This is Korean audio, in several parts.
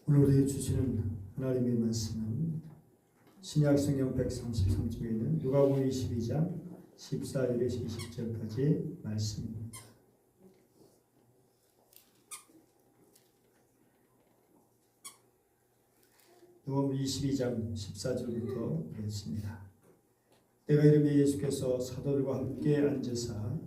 오늘 우리에게 주시는 하나님의 말씀은 신약성경 133쪽에 있는 누가복음 22장 14절에서 20절까지 말씀입니다. 누가복음 22장 14절부터 읽겠습니다. 내가 이름에 예수께서 사도들과 함께 앉으사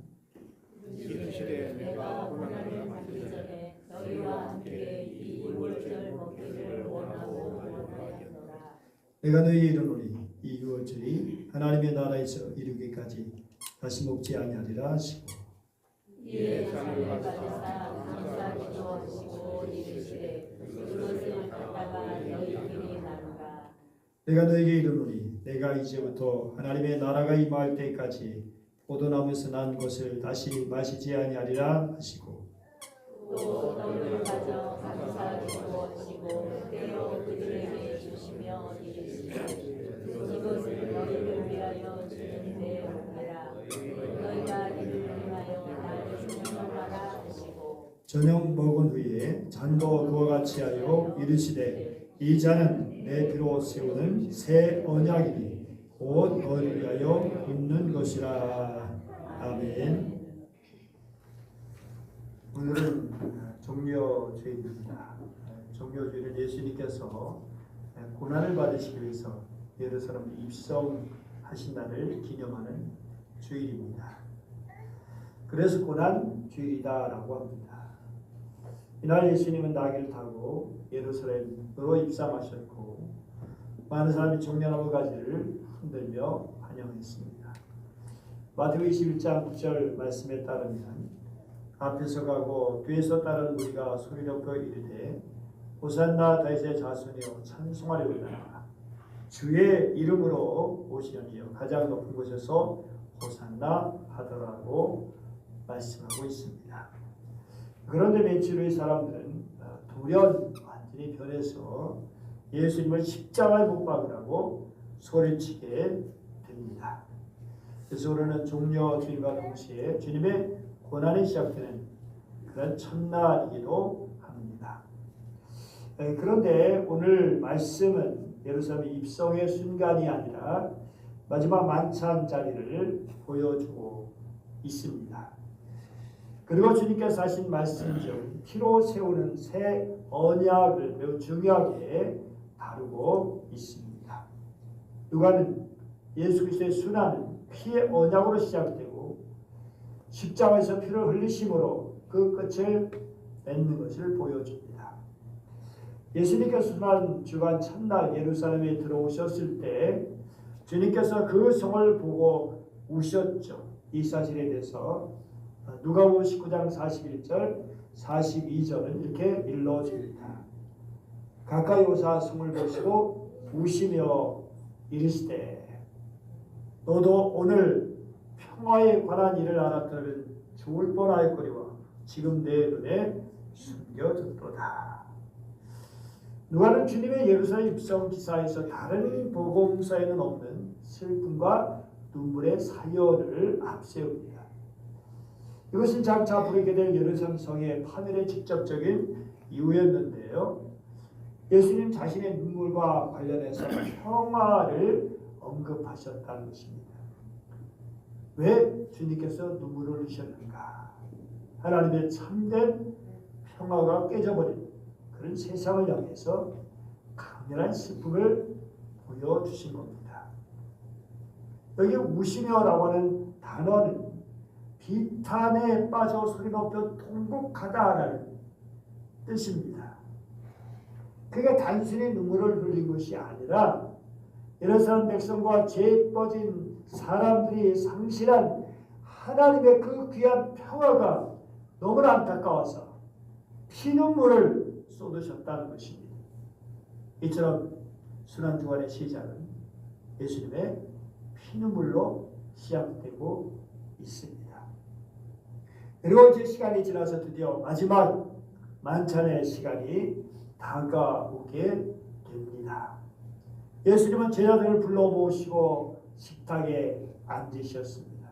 이르시되 내가 고난을 받기 전에 너희와 함께 이 유월절 먹기를 원하고 원하였노라. 내가 너희에게 이르노니 이 유월절이 하나님의 나라에서 이르기까지 다시 먹지 아니하리라 하시고 이에 잔을 가져다 감사 기도하시고 이르시되 그것을 갖다가 너희끼리 나누라. 내가 너에게 이르노니 내가 이제부터 하나님의 나라가 임할 때까지 포도나무에서 난 것을 다시 마시지 아니하리라 하시고 또 떡을 가져 감사 기도하시고 떼어 그들에게 주시며 이르시되 이것을 너희를 위하여 주는 데 먹으라. 너희가 이를 행하여 나를 생각하라 하시고 저녁 먹은 후에 잔도 그와 같이 하여 이르시되 이 잔은 내 피로 세우는 새 언약이니 곧 너희를 위하여 붓는 것이라. 아멘. 오늘은 종려주일입니다. 종려주일은 예수님께서 고난을 받으시기 위해서 예루살렘 입성하신 날을 기념하는 주일입니다. 그래서 고난주일이다라고 합니다. 이날 예수님은 나귀를 타고 예루살렘으로 입성하셨고 많은 사람이 종려나무 가지를 흔들며 환영했습니다. 마태복음 21장 9절 말씀에 따르면 앞에서 가고 뒤에서 따르는 무리가 소리 높여 이르되 호산나 다윗의 자손이여 찬송하리로다. 주의 이름으로 오시려니여 가장 높은 곳에서 호산나 하더라고 말씀하고 있습니다. 그런데 며칠 후에 사람들은 돌연 완전히 변해서 예수님을 십자가에 못 박으라고 소리치게 됩니다. 그래서 우리는 종려주일과 동시에 주님의 고난이 시작되는 그런 첫날이기도 합니다. 그런데 오늘 말씀은 예루살렘 입성의 순간이 아니라 마지막 만찬 자리를 보여주고 있습니다. 그리고 주님께서 하신 말씀 중 피로 세우는 새 언약을 매우 중요하게 다루고 있습니다. 누가는 예수 그리스도의 순환은 피의 언약으로 시작되고 십자가에서 피를 흘리심으로 그 끝을 맺는 것을 보여줍니다. 예수님께서 순환 주간 첫날 예루살렘에 들어오셨을 때 주님께서 그 성을 보고 우셨죠. 이 사실에 대해서 누가복음 19장 41절 42절은 이렇게 일러줍니다. 가까이 오사 성을 보시고 우시며 이르시되 너도 오늘 평화에 관한 일을 알았더라면 좋을 뻔하였거니와 지금 내 눈에 숨겨졌도다. 누가는 주님의 예루살렘 입성 기사에서 다른 복음서에는 없는 슬픔과 눈물의 사연을 앞세웁니다. 이것은 장차 부르게 될 예루살렘 성의 파멸의 직접적인 이유였는데요. 예수님 자신의 눈물과 관련해서 평화를 언급하셨다는 것입니다. 왜 주님께서 눈물을 흘리셨는가? 하나님의 참된 평화가 깨져버린 그런 세상을 향해서 강렬한 슬픔을 보여주신 겁니다. 여기 우시며라고 하는 단어는 비탄에 빠져 소리 높여 통곡하다라는 뜻입니다. 그게 단순히 눈물을 흘린 것이 아니라 예루살렘 백성과 죄 빠진 사람들이 상실한 하나님의 그 귀한 평화가 너무나 안타까워서 피눈물을 쏟으셨다는 것입니다. 이처럼 순환주간의 시작은 예수님의 피눈물로 시작되고 있습니다. 그리고 이제 시간이 지나서 드디어 마지막 만찬의 시간이 다가오게 됩니다. 예수님은 제자들을 불러 모시고 식탁에 앉으셨습니다.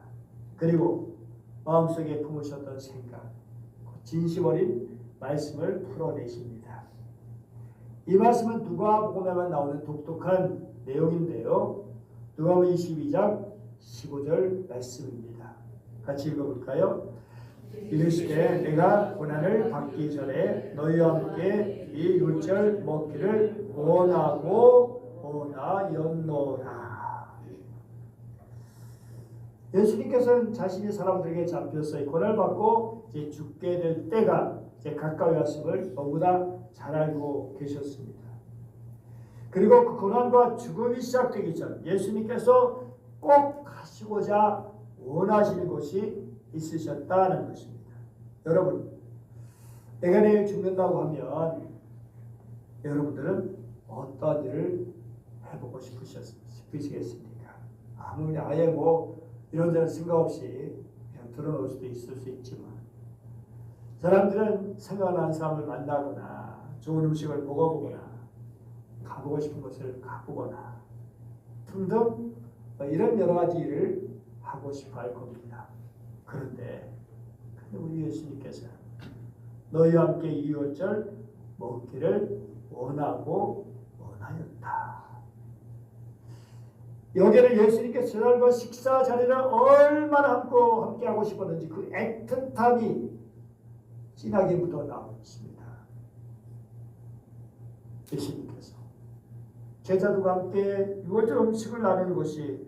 그리고 마음속에 품으셨던 생각, 진심 어린 말씀을 풀어내십니다. 이 말씀은 누가복음에만 나오는 독특한 내용인데요. 누가복음 22장 15절 말씀입니다. 같이 읽어볼까요? 이르시되 내가 고난을 받기 전에 너희와 함께 이 율절 먹기를 원하였노라. 예수님께서는 자신이 사람들에게 잡혀서 고난을 받고 이제 죽게 될 때가 이제 가까이 왔음을 너무나 잘 알고 계셨습니다. 그리고 그 고난과 죽음이 시작되기 전 예수님께서 꼭 하시고자 원하시는 것이 있으셨다는 것입니다. 여러분, 내가 내일 죽는다고 하면 여러분들은 어떤 일을 해보고 싶으시겠습니까? 아무리 아예 뭐 이런저런 생각 없이 그냥 들어놓을 수도 있을 수 있지만 사람들은 생각나는 사람을 만나거나 좋은 음식을 먹어보거나 가보고 싶은 곳을 가보거나 등등 이런 여러 가지 일을 하고 싶어 할 겁니다. 그런데 우리 예수님께서 너희와 함께 이 율절 먹기를 원하였다. 여기를 예수님께서 저녁과 식사 자리를 얼마나 함께 하고 싶었는지 그 애틋함이 진하게 묻어나오고 있습니다. 예수님께서 제자들과 함께 유월절 음식을 나누는 것이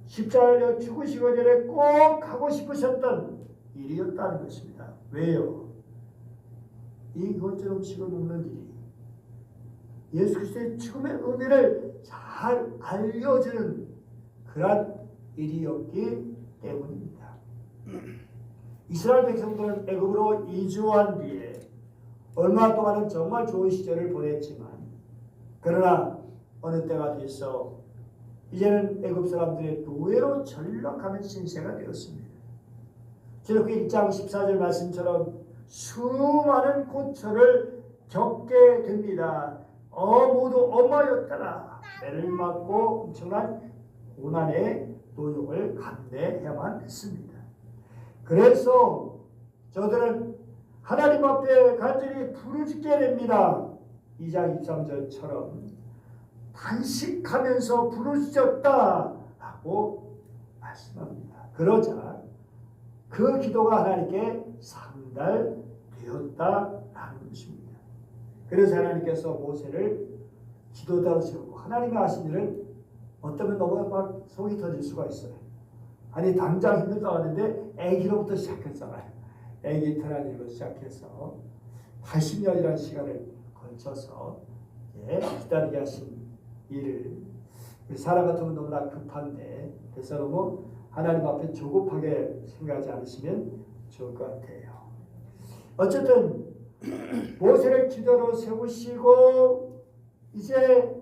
십자가에 죽으시기 전에 꼭 하고 싶으셨던 일이었다는 것입니다. 왜요? 이 유월절 음식을 먹는 일이 예수 그리스도의 죽음의 의미를 잘 알려주는 그런 일이었기 때문입니다. 이스라엘 백성들은 애굽으로 이주한 뒤에 얼마 동안은 정말 좋은 시절을 보냈지만 그러나 어느 때가 돼서 이제는 애굽 사람들의 노예로 전락하는 신세가 되었습니다. 저렇게 1장 14절 말씀처럼 수많은 고초를 겪게 됩니다. 모두 엄마였더라. 매를 맞고 엄청난 고난의 노역을 감내해야만 했습니다. 그래서 저들은 하나님 앞에 간절히 부르짖게 됩니다. 2장 23절처럼 단식하면서 부르짖었다라고 말씀합니다. 그러자 그 기도가 하나님께 상달되었다라는 것입니다. 그래서 하나님께서 모세를 기도자로 세우고 하나님이 하신 일은 어쩌면 너무 막 속이 터질 수가 있어요. 아니 당장 힘들다고 하는데 아기로부터 시작했잖아요. 아기 태어난 일로 시작해서 80년이라는 시간을 걸쳐서 기다리게 하신 일을 우리 사람 같으면 너무나 급한데 그래서 너무 하나님 앞에 조급하게 생각하지 않으시면 좋을 것 같아요. 어쨌든 모세를 기도로 세우시고 이제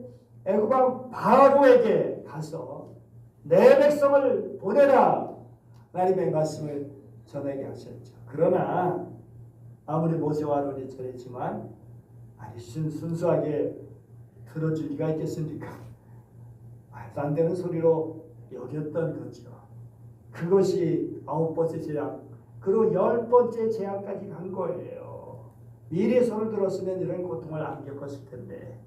애굽왕 바로에게 가서 내 백성을 보내라 하나님의 말씀을 전하게 하셨죠. 그러나 아무리 모세와 아론이 전했지만 아니 순수하게 들어줄 리가 있겠습니까? 말도 안 되는 소리로 여겼던 거죠. 그것이 9번째 재앙, 그리고 10번째 재앙까지 간 거예요. 미리 손을 들었으면 이런 고통을 안 겪었을 텐데.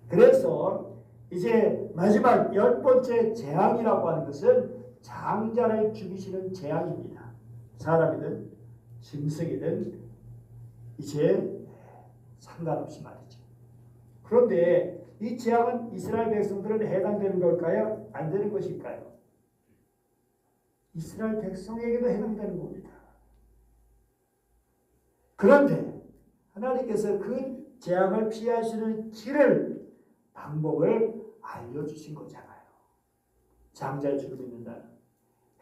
그래서 이제 마지막 10번째 재앙이라고 하는 것은 장자를 죽이시는 재앙입니다. 사람이든 짐승이든 이제 상관없이 말이죠. 그런데 이 재앙은 이스라엘 백성들은 해당되는 걸까요? 안 되는 것일까요? 이스라엘 백성에게도 해당되는 겁니다. 그런데 하나님께서 그 재앙을 피하시는 길을 방법을 알려주신 거잖아요. 장자의 죽음이 있는 날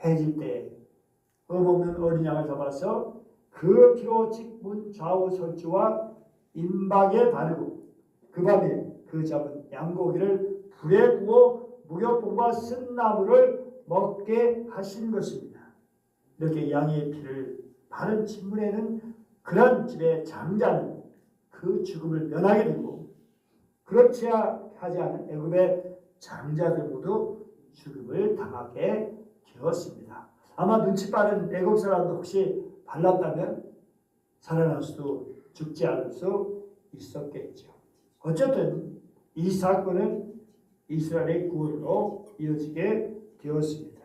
해질 때 없는 어린 양을 잡아서 그 피로 직문 좌우 설주와 임박에 바르고 그 밤에 그 잡은 양고기를 불에 구워 무교봉과 쓴나무를 먹게 하신 것입니다. 이렇게 양의 피를 바른 직문에는 그런 집의 장자는 그 죽음을 면하게 되고 그렇지 하지 않은 애굽의 장자들 모두 죽음을 당하게 되었습니다. 아마 눈치 빠른 애굽 사람도 혹시 발랐다면 살아날 수도 죽지 않을 수 있었겠죠. 어쨌든 이 사건은 이스라엘의 구원으로 이어지게 되었습니다.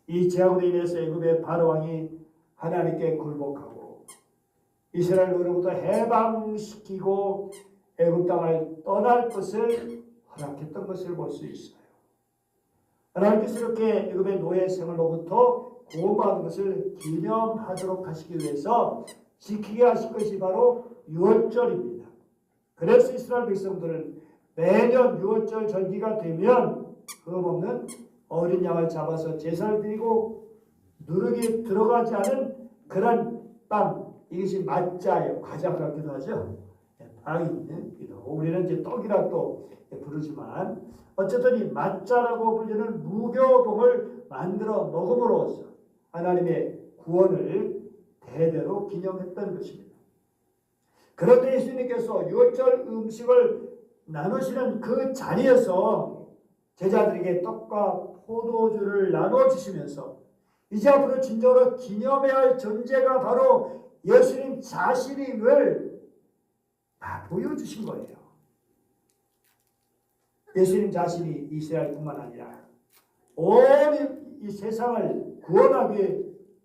이 재앙으로 인해서 애굽의 바로 왕이 하나님께 굴복하고 이스라엘로부터 해방시키고 애굽 땅을 떠날 것을 허락했던 것을 볼 수 있어요. 하나님께서 이렇게 애굽의 노예 생활로부터 구원받은 것을 기념하도록 하시기 위해서 지키게 하신 것이 바로 유월절입니다. 그래서 이스라엘 백성들은 매년 유월절 절기가 되면 흠없는 어린 양을 잡아서 제사를 드리고 누룩이 들어가지 않은 그런 빵, 이것이 맞자예요. 과자 같기도 하죠. 빵이기도 하고 우리는 이제 떡이라 또 부르지만 어쨌든 이 맞자라고 불리는 무교봉을 만들어 먹음으로써 하나님의 구원을 대대로 기념했던 것입니다. 그런데 예수님께서 유월절 음식을 나누시는 그 자리에서 제자들에게 떡과 포도주를 나눠주시면서 이제 앞으로 진정으로 기념해야 할 존재가 바로 예수님 자신임을 보여주신 거예요. 예수님 자신이 이스라엘뿐만 아니라 온 이 세상을 구원하기 위해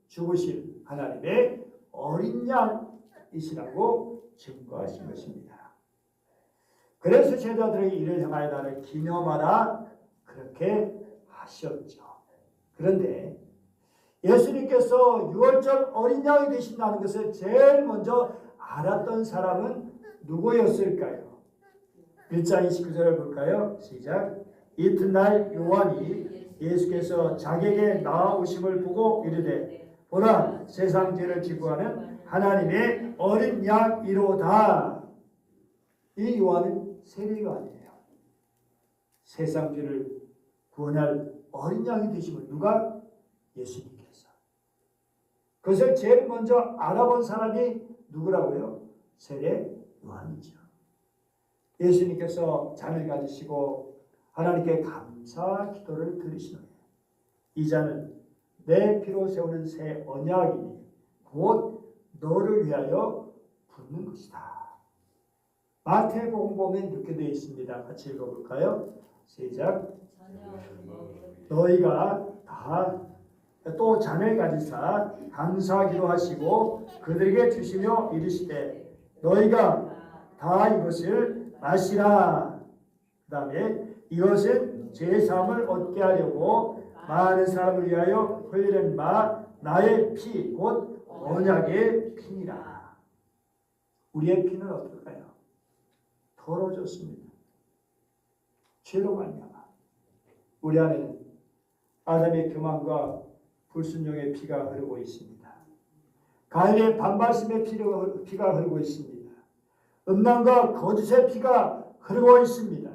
죽으신 하나님의 어린 양이시라고 증거하신 것입니다. 그래서 제자들에게 이를 향하여 나를 기념하라 그렇게 하셨죠. 그런데 예수님께서 유월절 어린 양이 되신다는 것을 제일 먼저 알았던 사람은 누구였을까요? 1장 29절을 볼까요? 시작. 이튿날 요한이 예수께서 자기에게 나아오심을 보고 이르되 보라 세상 죄를 지고 하는 하나님의 어린 양이로다. 이 요한은 세리가 아니에요. 세상 죄를 구원할 어린 양이 되심을 누가? 예수님께서. 그것을 제일 먼저 알아본 사람이 누구라고요? 세례 요한이죠. 예수님께서 잔을 가지시고 하나님께 감사 기도를 드리시노니 이 잔은 내 피로 세우는 새 언약이니 곧 너를 위하여 붓는 것이다. 마태복음 보면 이렇게 되어 있습니다. 같이 읽어볼까요? 시작. 너희가 다 또 잔을 가지사 감사하기도 하시고 그들에게 주시며 이르시되 너희가 다 이것을 마시라. 그 다음에 이것은 제사함을 얻게 하려고 많은 사람을 위하여 흘리는 바 나의 피 곧 언약의 피니라. 우리의 피는 어떨까요? 더러워졌습니다. 죄로 말미암아 우리 안에는 아담의 교만과 불순종의 피가 흐르고 있습니다. 가인의 반발심의 피가 흐르고 있습니다. 음란과 거짓의 피가 흐르고 있습니다.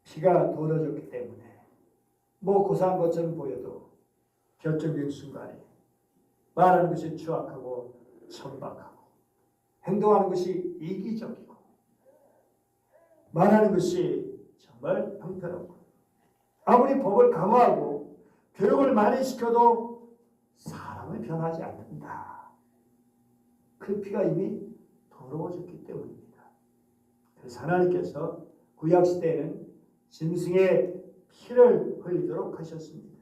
피가 더러워졌기 때문에 고사한 것처럼 보여도 결정적인 순간에 말하는 것이 추악하고 천박하고 행동하는 것이 이기적이고 말하는 것이 정말 형편없고 아무리 법을 강화하고 교육을 많이 시켜도 사람은 변하지 않는다. 그 피가 이미 더러워졌기 때문입니다. 그래서 하나님께서 구약시대에는 짐승의 피를 흘리도록 하셨습니다.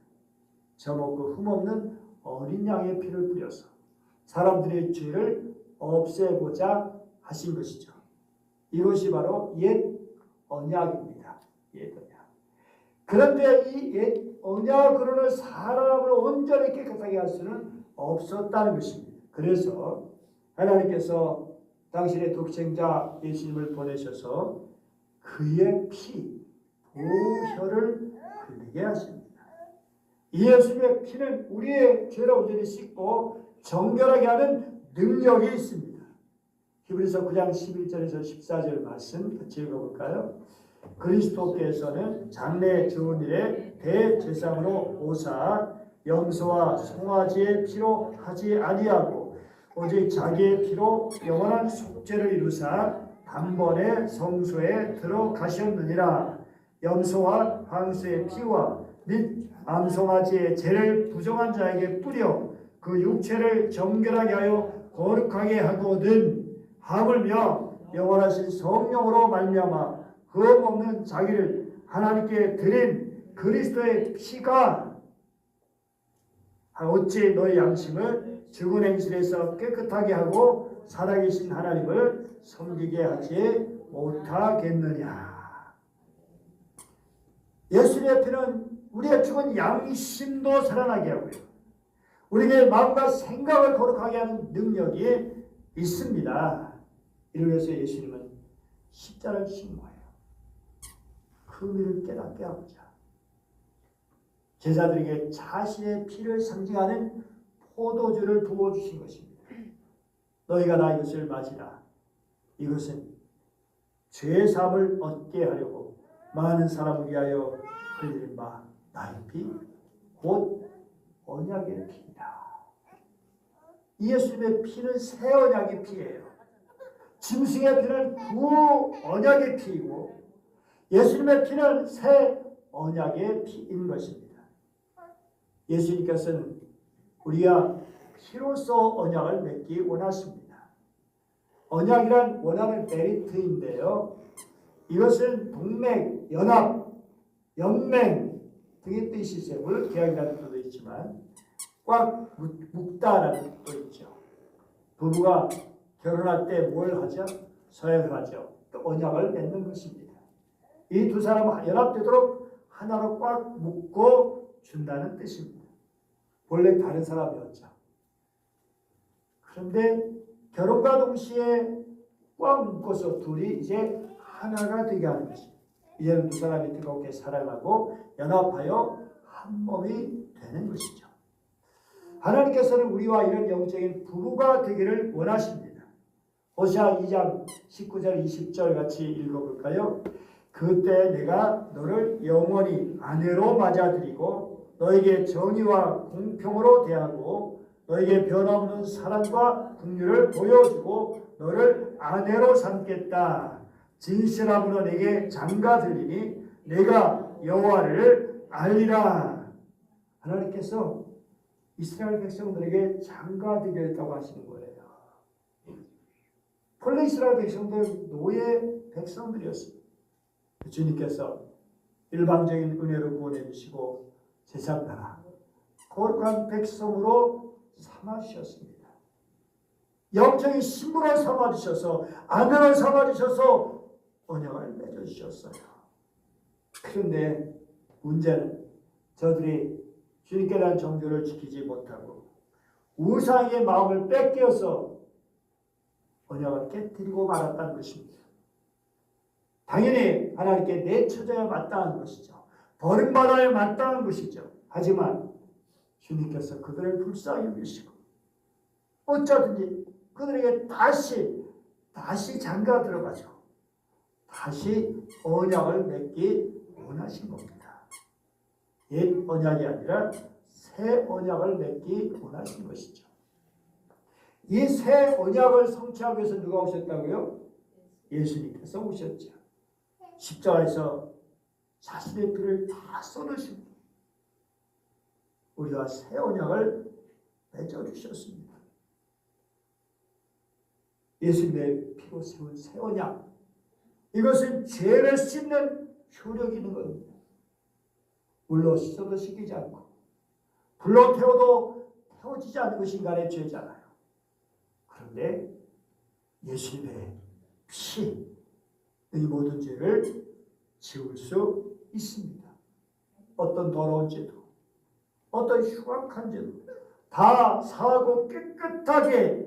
젖먹고 흠없는 어린 양의 피를 뿌려서 사람들의 죄를 없애고자 하신 것이죠. 이것이 바로 옛 언약입니다. 옛 언약. 그런데 이 옛 언약으로는 사람을 온전히 깨끗하게 할 수는 없었다는 것입니다. 그래서 하나님께서 당신의 독생자 예수님을 보내셔서 그의 피, 보혈을 흘리게 하십니다. 이 예수님의 피는 우리의 죄를 온전히 씻고 정결하게 하는 능력이 있습니다. 히브리서 9장 11절에서 14절 말씀 같이 읽어볼까요? 그리스도께서는 장래 좋은 일에 대제사장으로 오사 염소와 송아지의 피로 하지 아니하고 오직 자기의 피로 영원한 속죄를 이루사 단번에 성소에 들어가셨느니라. 염소와 황소의 피와 및 암송아지의 죄를 부정한 자에게 뿌려 그 육체를 정결하게 하여 거룩하게 하거든 하물며 영원하신 성령으로 말미암아 흠없는 자기를 하나님께 드린 그리스도의 피가 어찌 너의 양심을 죽은 행실에서 깨끗하게 하고 살아계신 하나님을 섬기게 하지 못하겠느냐. 예수님의 피는 우리의 죽은 양심도 살아나게 하고요, 우리에게 마음과 생각을 거룩하게 하는 능력이 있습니다. 이를 위해서 예수님은 십자가를 지신 거예요. 그 의미를 깨닫게 하고자 제자들에게 자신의 피를 상징하는 포도주를 부어주신 것입니다. 너희가 나 이것을 마시라. 이것은 죄의 사함을 얻게 하려고 많은 사람을 위하여 흘린 바 나의 피, 곧 언약의 피이다. 예수님의 피는 새 언약의 피예요. 짐승의 피는 구 언약의 피이고 예수님의 피는 새 언약의 피인 것입니다. 예수님께서는 우리가 피로써 언약을 맺기 원하십니다. 언약이란 원하는 메리트인데요, 이것은 동맹, 연합, 연맹 등의 뜻이 있어요. 물론 계약이라는 뜻도 있지만 꽉 묶다라는 뜻도 있죠. 부부가 결혼할 때 뭘 하죠? 서약을 하죠. 또 언약을 맺는 것입니다. 이 두 사람은 연합되도록 하나로 꽉 묶고 준다는 뜻입니다. 본래 다른 사람이었죠. 그런데 결혼과 동시에 꽉 묶어서 둘이 이제 하나가 되게 하는 것입니다. 이제는 두 사람이 뜨겁게 사랑하고 연합하여 한 몸이 되는 것이죠. 하나님께서는 우리와 이런 영적인 부부가 되기를 원하십니다. 호세아 2장 19절 20절 같이 읽어볼까요? 그때 내가 너를 영원히 아내로 맞아들이고 너에게 정의와 공평으로 대하고 너에게 변함없는 사랑과 긍휼을 보여주고 너를 아내로 삼겠다. 진실함으로 내게 장가 들리니 내가 여호와를 알리라. 하나님께서 이스라엘 백성들에게 장가 드리겠다고 하시는 거예요. 본래 이스라엘 백성들 노예 백성들이었습니다. 주님께서 일방적인 은혜로 구원해 주시고 세상 나라 거룩한 백성으로 삼아주셨습니다. 영적인 신부를 삼아주셔서 아내를 삼아주셔서 언약을 맺어주셨어요. 그런데 문제는 저들이 주님께 대한 정죄를 지키지 못하고 우상의 마음을 뺏겨서 언약을 깨뜨리고 말았다는 것입니다. 당연히 하나님께 내쳐져야 마땅한 것이죠. 버림받아야 마땅한 것이죠. 하지만 주님께서 그들을 불쌍히 여기시고 어쩌든지 그들에게 다시 장가 들어가죠. 다시 언약을 맺기 원하신 겁니다. 옛 언약이 아니라 새 언약을 맺기 원하신 것이죠. 이 새 언약을 성취하기 위해서 누가 오셨다고요? 예수님께서 오셨죠. 십자가에서 자신의 피를 다 쏟으십니다. 우리와 새 언약을 맺어주셨습니다. 예수님의 피로 세운 새 언약, 이것은 죄를 씻는 효력이 있는 겁니다. 물로 씻어도 씻기지 않고 불로 태워도 태워지지 않는 것이 인간의 죄잖아요. 그런데 예수님의 피, 이 모든 죄를 지울 수 있습니다. 어떤 더러운 죄도 어떤 흉악한 죄도 다 사하고 깨끗하게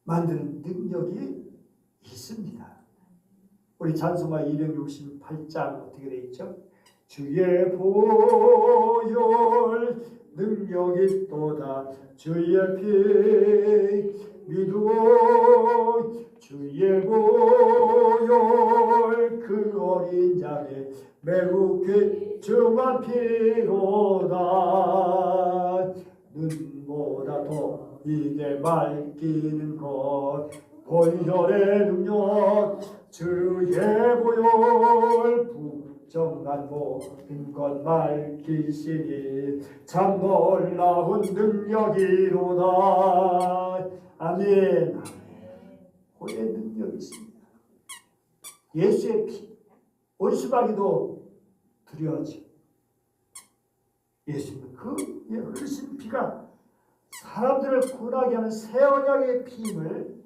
만드는 능력이 있습니다. 우리 찬송가 268장 어떻게 되어 있죠? 주의 보혈 능력이 있도다. 주의 피 믿고 주의 보혈 그 어린 자의 매우 귀중한 피로다. 눈보다 더 이게 맑기는 것 보혈의 능력 주의 보혈 부정한 모든 것 밝히시니 참 놀라운 능력이로다. 아멘. 보혈의 능력이 있습니다. 예수의 피, 원수마귀도 두려워하죠. 예수님은 그 흘리신 피가 사람들을 구원하게 하는 새 언약의 피임을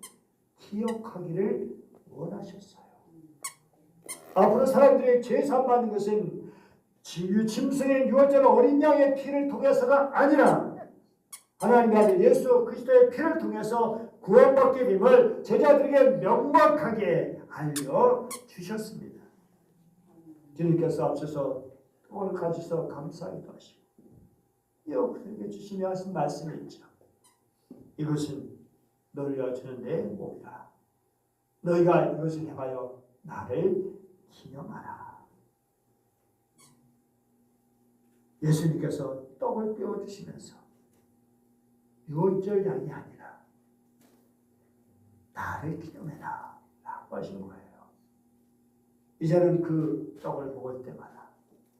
기억하기를 원하셨어요. 앞으로 사람들의 죄사함 받는 것은 짐승의 유월절 어린 양의 피를 통해서가 아니라 하나님의 아들 예수 그리스도의 피를 통해서 구원받게 됨을 제자들에게 명확하게 알려주셨습니다. 주님께서 앞서서 오늘 가지서 감사하기도 하시고 그에게 주시며 하신 말씀이 있죠. 이것은 너희가 주는 내 몸이다. 너희가 이것을 행하여 나를 기념하라. 예수님께서 떡을 떼어주시면서 유월절 양이 아니라 나를 기념해라 라고 하신 거예요. 이제는 그 떡을 먹을 때마다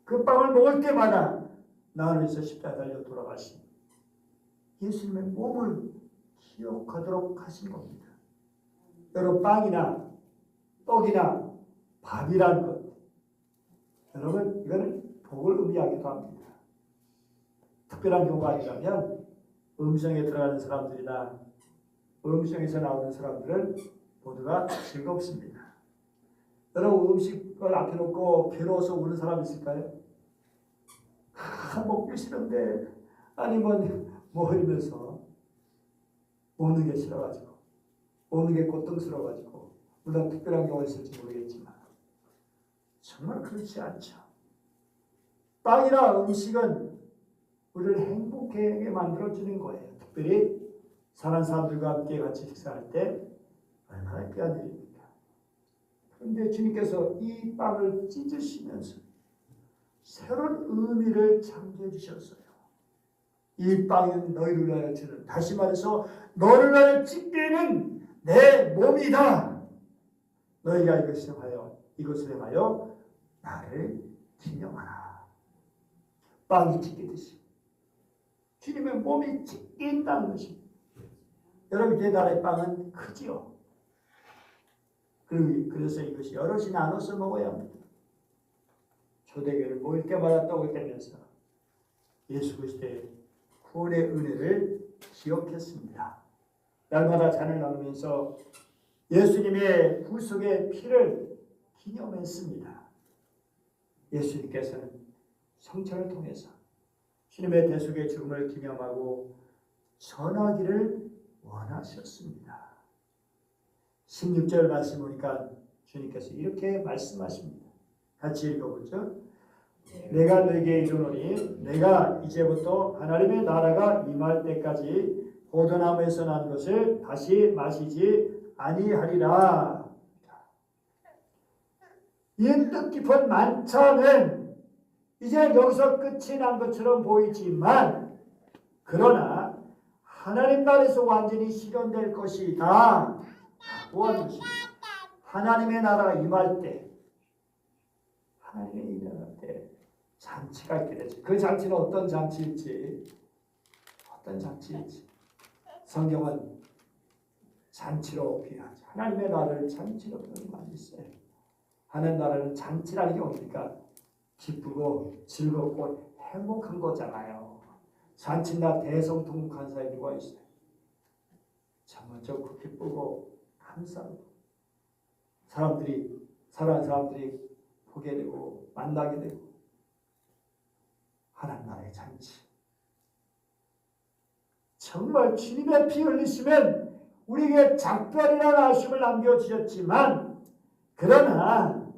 그 빵을 먹을 때마다 나를 위해서 십자가에 달려 돌아가신 예수님의 몸을 기억하도록 하신 겁니다. 여러분 빵이나 떡이나 밥이라는 것 여러분 이거는 복을 의미하기도 합니다. 특별한 경우가 아니라면 음성에 들어가는 사람들이나 음성에서 나오는 사람들은 모두가 즐겁습니다. 여러분 음식을 앞에 놓고 괴로워서 우는 사람 있을까요? 먹기 싫은데 아니면 뭐 이러면서 먹는 게 싫어가지고 먹는 게 고통스러워가지고 물론 특별한 경우가 있을지 모르겠지만 정말 그렇지 않죠. 빵이나 음식은 우리를 행복하게 만들어주는 거예요. 특별히 사랑하는 사람들과 함께 같이 식사할 때 얼마나 귀한 일입니까? 그런데 주님께서 이 빵을 찢으시면서 새로운 의미를 창조해 주셨어요. 이 빵은 너희를 위하여 주는, 다시 말해서 너를 위하여 찢기는 내 몸이다. 너희가 이것을 행하여 나를 기념하라. 빵이 찢기듯이 주님의 몸이 찢긴다는 것입니다. 여러분 제 나라의 빵은 크지요. 그래서 이것이 여럿이 나눠서 먹어야 합니다. 초대교회를 모일 때마다 떡을 떼면서 예수 그리스도의 구원의 은혜를 기억했습니다. 날마다 잔을 나누면서 예수님의 구속의 피를 기념했습니다. 예수님께서는 성찬을 통해서 주님의 대속의 죽음을 기념하고 전하기를 원하셨습니다. 16절 말씀 보니까 주님께서 이렇게 말씀하십니다. 같이 읽어보죠. 내가 너에게 이르노니 내가 이제부터 하나님의 나라가 임할 때까지 포도나무에서 난 것을 다시 마시지 아니하리라. 이 뜻깊은 만찬은 이제 여기서 끝이 난 것처럼 보이지만 그러나 하나님 나라에서 완전히 실현될 것이다 라고 하는 것입니다. 하나님의 나라가 임할 때 하나님의 나라 때 잔치가 있게 되죠. 그 잔치는 어떤 잔치일지 성경은 잔치로 표현하죠. 하나님의 나라를 잔치로 많이 써요. 하나님 나라는 잔치라는 게 뭡니까? 기쁘고 즐겁고 행복한 거잖아요. 잔치나 대성통곡한 사람이 누가 있어요? 정말 좋고 기쁘고 감사하고 사랑하는 사람들이 보게 되고 만나게 되고 하나님 나라의 잔치. 정말 주님의 피 흘리시면 우리에게 작별이라는 아쉬움을 남겨주셨지만 그러나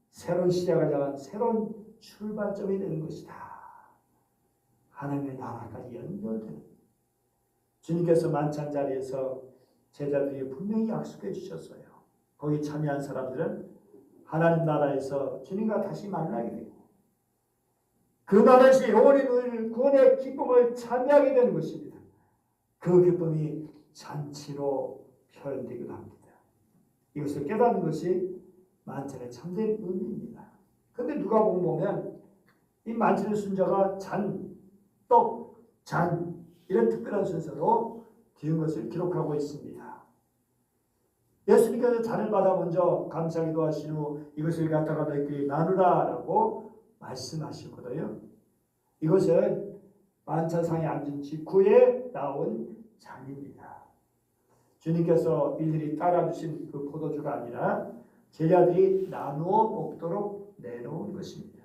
새로운 시작을 향한 새로운 출발점이 되는 것이다. 하나님의 나라까지 연결되는 주님께서 만찬 자리에서 제자들이 분명히 약속해 주셨어요. 거기 참여한 사람들은 하나님 나라에서 주님과 다시 만나게 되고 그 나라에서 영원히 누릴 구원의 기쁨을 참여하게 되는 것입니다. 그 기쁨이 잔치로 표현되기도 합니다. 이것을 깨닫는 것이 만찬의 참된 의미입니다. 그런데 누가복음 보면 이 만찬의 순서가 잔, 떡, 잔 이런 특별한 순서로 뒤은 것을 기록하고 있습니다. 예수님께서 잔을 받아 먼저 감사기도 하신 후 이것을 갖다가 너희끼리 나누라라고 말씀하시거든요. 이것은 만차상에 앉은 직후에 나온 잔입니다. 주님께서 일일이 따라주신 그 포도주가 아니라 제자들이 나누어 먹도록 내놓은 것입니다.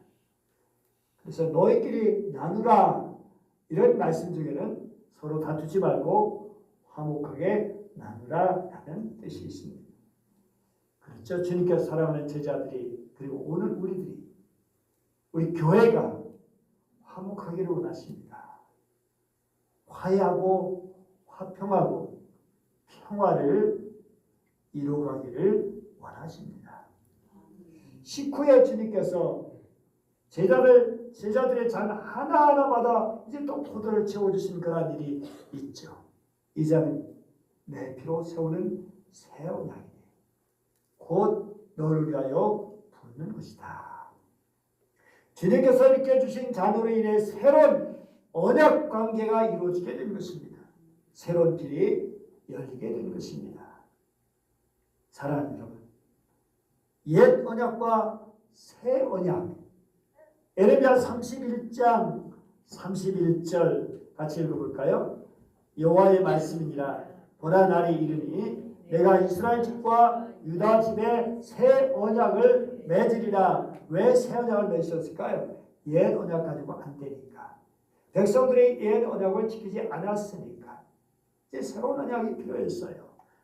그래서 너희끼리 나누라 이런 말씀 중에는 서로 다투지 말고 화목하게 나누라라는 뜻이 있습니다. 그렇죠. 주님께서 사랑하는 제자들이 그리고 오늘 우리들이 우리 교회가 화목하기를 원하십니다. 화해하고 화평하고 평화를 이루어가기를 원하십니다. 식후에 주님께서 제자들의 잔 하나하나마다 이제 또 포도를 채워주신 그런 일이 있죠. 이 잔은 내 피로 세우는 새 언약이니 곧 너를 위하여 붓는 것이다. 주님께서 이렇게 주신 잔으로 인해 새로운 언약 관계가 이루어지게 된 것입니다. 새로운 길이 열리게 된 것입니다. 사랑하는 여러분, 옛 언약과 새 언약, 에레미야 31장 31절 같이 읽어볼까요? 여호와의 말씀이니라. 보라 날이 이르니 내가 이스라엘 집과 유다 집에 새 언약을 맺으리라. 왜 새 언약을 맺으셨을까요? 옛 언약 가지고 안 되니까. 백성들이 옛 언약을 지키지 않았으니까 이제 새로운 언약이 필요했어요.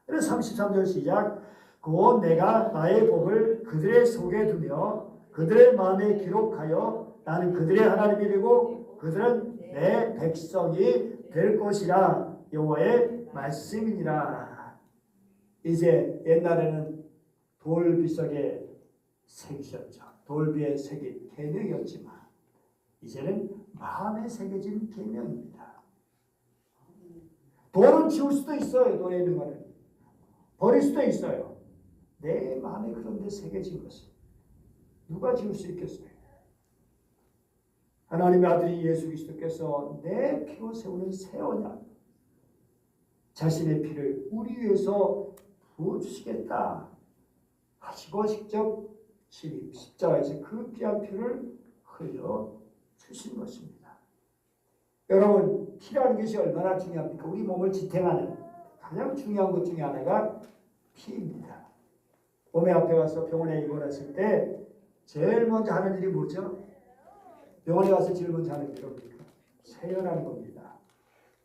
그래서 33절 시작. 곧 내가 나의 법을 그들의 속에 두며 그들의 마음에 기록하여 나는 그들의 하나님이 되고 그들은 내 백성이 될 것이라. 여호와의 말씀이니라. 이제 옛날에는 돌비석에 새기셨죠. 돌비에 새긴 계명이었지만 이제는 마음에 새겨진 계명입니다. 돌은 지울 수도 있어요. 돌에 있는 거는 버릴 수도 있어요. 내 마음에 그런데 새겨진 것을 누가 지울 수 있겠어요? 하나님의 아들이 예수 그리스도께서 내 피로 세우는 새 언약, 자신의 피를 우리 위해서 부어주시겠다 하시고 직접 십자가에서 그 귀한 피를 흘려 주신 것입니다. 여러분, 피라는 것이 얼마나 중요합니까? 우리 몸을 지탱하는 가장 중요한 것 중에 하나가 피입니다. 몸에 앞에 가서 병원에 입원했을 때 제일 먼저 하는 일이 뭐죠? 병원에 가서 제일 먼저 하는 일이 뭡니까? 세혈하는 겁니다.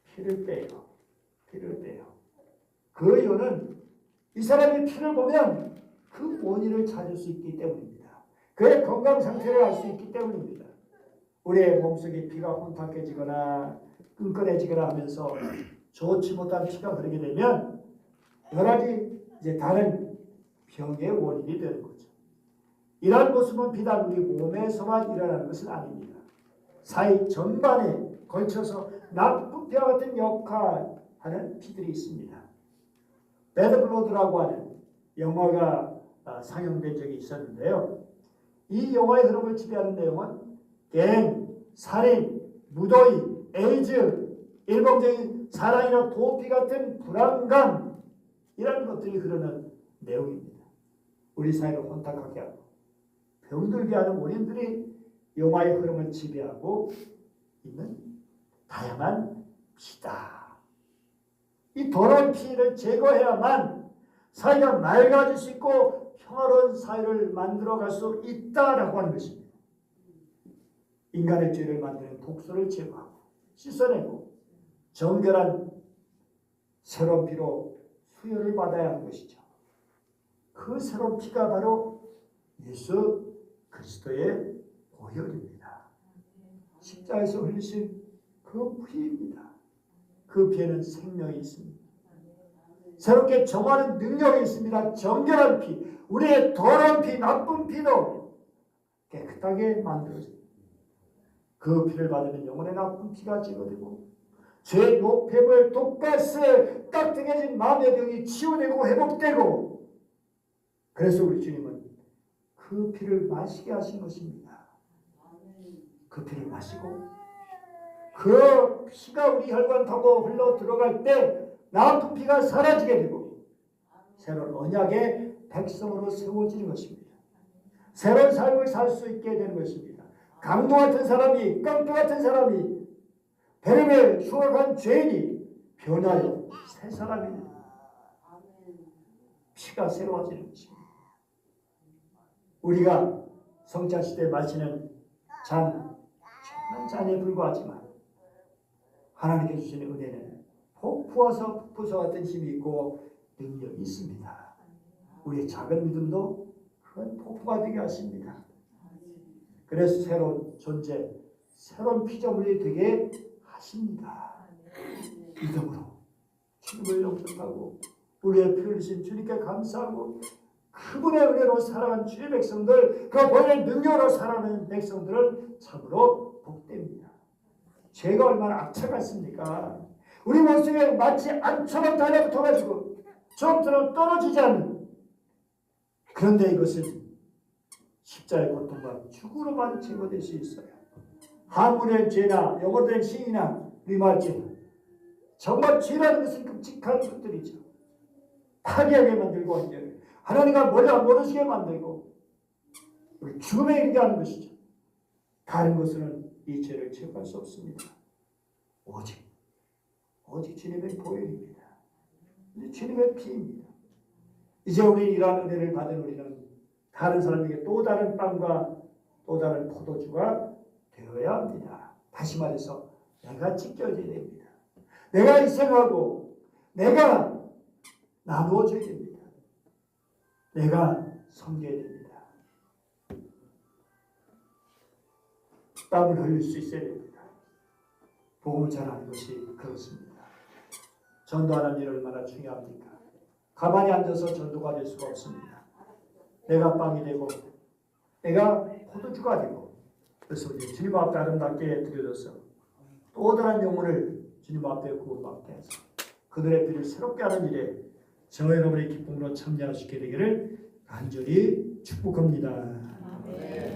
피를 빼요. 피를 빼요. 그 이유는 이 사람의 피를 보면 그 원인을 찾을 수 있기 때문입니다. 그의 건강 상태를 알 수 있기 때문입니다. 우리의 몸속에 피가 혼탁해지거나 끈끈해지거나 하면서 좋지 못한 피가 흐르게 되면 여러 가지 이제 다른 병의 원인이 되는 거죠. 이러한 모습은 비단 우리 몸에서만 일어나는 것은 아닙니다. 사회 전반에 걸쳐서 나쁜 피와 같은 역할하는 피들이 있습니다. 배드블러드라고 하는 영화가 상영된 적이 있었는데요. 이 영화의 흐름을 지배하는 내용은 갱, 살인, 무더위, 에이즈, 일방적인 사랑이나 도피 같은 불안감 이런 것들이 흐르는 내용입니다. 우리 사회를 혼탁하게 하고 병들게 하는 원인들이 영화의 흐름을 지배하고 있는 다양한 피다. 이 더러운 피를 제거해야만 사회가 맑아질 수 있고 평화로운 사회를 만들어갈 수 있다라고 하는 것입니다. 인간의 죄를 만드는 독소를 제거하고 씻어내고 정결한 새로운 피로 수혈을 받아야 하는 것이죠. 그 새로운 피가 바로 예수 그리스도의 보혈입니다. 십자가에서 흘리신 그 피입니다. 그 피에는 생명이 있습니다. 새롭게 정하는 능력이 있습니다. 정결한 피, 우리의 더러운 피, 나쁜 피도 깨끗하게 만들어집니다. 그 피를 받으면 영혼의 나쁜 피가 제거되고 죄, 노폐물, 독가스, 깍두개진 마음의 병이 치유되고 회복되고, 그래서 우리 주님은 그 피를 마시게 하신 것입니다. 그 피를 마시고 그 피가 우리 혈관 타고 흘러 들어갈 때 나쁜 피가 사라지게 되고 새로운 언약의 백성으로 세워지는 것입니다. 새로운 삶을 살 수 있게 되는 것입니다. 강도 같은 사람이, 깡패 같은 사람이, 베름에 흉악한 죄인이 변하여 새 사람이 피가 새로워지는 것입니다. 우리가 성찬시대에 마시는 잔, 작은 잔에 불과하지만 하나님께 주시는 은혜는 폭포와서 폭포수 같은 힘이 있고 능력이 있습니다. 우리의 작은 믿음도 큰 폭포가 되게 하십니다. 그래서 새로운 존재, 새로운 피조물이 되게 하십니다. 믿음으로 주님을 영접하고 우리의 피 흘리신 주님께 감사하고 그분의 은혜로 살아간 주의 백성들, 그 본인의 능력으로 살아가는 백성들은 참으로 복됩니다. 죄가 얼마나 악착같습니까? 우리 몸속에 마치 안처럼 달라붙어가지고 처음처럼 떨어지지 않는, 그런데 이것은 십자가의 고통과 죽음으로만 제거될 수 있어요. 한문의 죄나 영어된 신이나 리말죄, 정말 죄라는 것은 끔찍한 것들이죠. 파괴하게 만들고 하나님과 모르시게 만들고 우리 죽음에 이르게 하는 것이죠. 다른 것으로는 이 죄를 제거할 수 없습니다. 오직 주님의 보혈입니다. 주님의 피입니다. 이제 우리 이러한 은혜를 받은 우리는 다른 사람에게 또 다른 빵과 또 다른 포도주가 되어야 합니다. 다시 말해서 내가 지켜져야 됩니다. 내가 희생하고 내가 나누어줘야 됩니다. 내가 섬겨야 됩니다. 땀을 흘릴 수 있어야 됩니다. 복음을 전하는 것이 그렇습니다. 전도하는 일 얼마나 중요합니까? 가만히 앉아서 전도가 될 수가 없습니다. 내가 빵이 되고 내가 포도주가 되고, 그래서 우리 주님 앞에 아름답게 드려져서 또 다른 영혼을 주님 앞에 구원받게 해서 그들의 피를 새롭게 하는 일에 저와 여러분의 기쁨으로 참여하시게 되기를 간절히 축복합니다.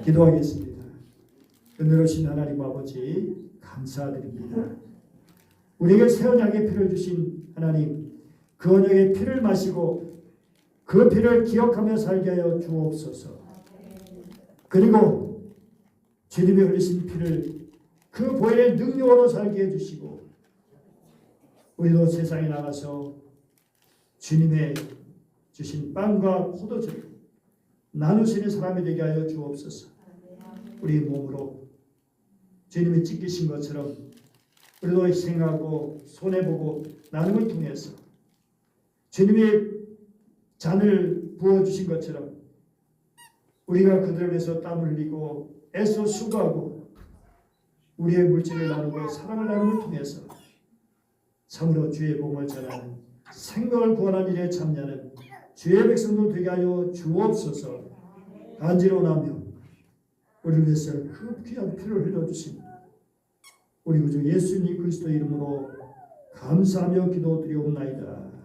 기도하겠습니다. 은혜로우신 하나님 아버지 감사드립니다. 우리에게 새 언약의 피를 주신 하나님, 그 언약의 피를 마시고 그 피를 기억하며 살게 하여 주옵소서. 그리고 주님이 흘리신 피를 그 보혈의 능력으로 살게 해주시고 우리도 세상에 나가서 주님의 주신 빵과 포도주를 나누시는 사람이 되게 하여 주옵소서. 우리 몸으로 주님이 찢기신 것처럼 우리도 희생하고 손해보고 나눔을 통해서 주님이 잔을 부어주신 것처럼 우리가 그들을 위해서 땀을 흘리고 애써 수고하고 우리의 물질을 나누고 사랑을 나눔을 통해서 참으로 주의 복음을 전하는 생명을 구원하는 일에 참여하는 주의 백성들 되게 하여 주옵소서. 간지러우나며 우리를 위해서 그 귀한 피를 흘려주신 우리 구주 예수님 그리스도 이름으로 감사하며 기도드리옵나이다.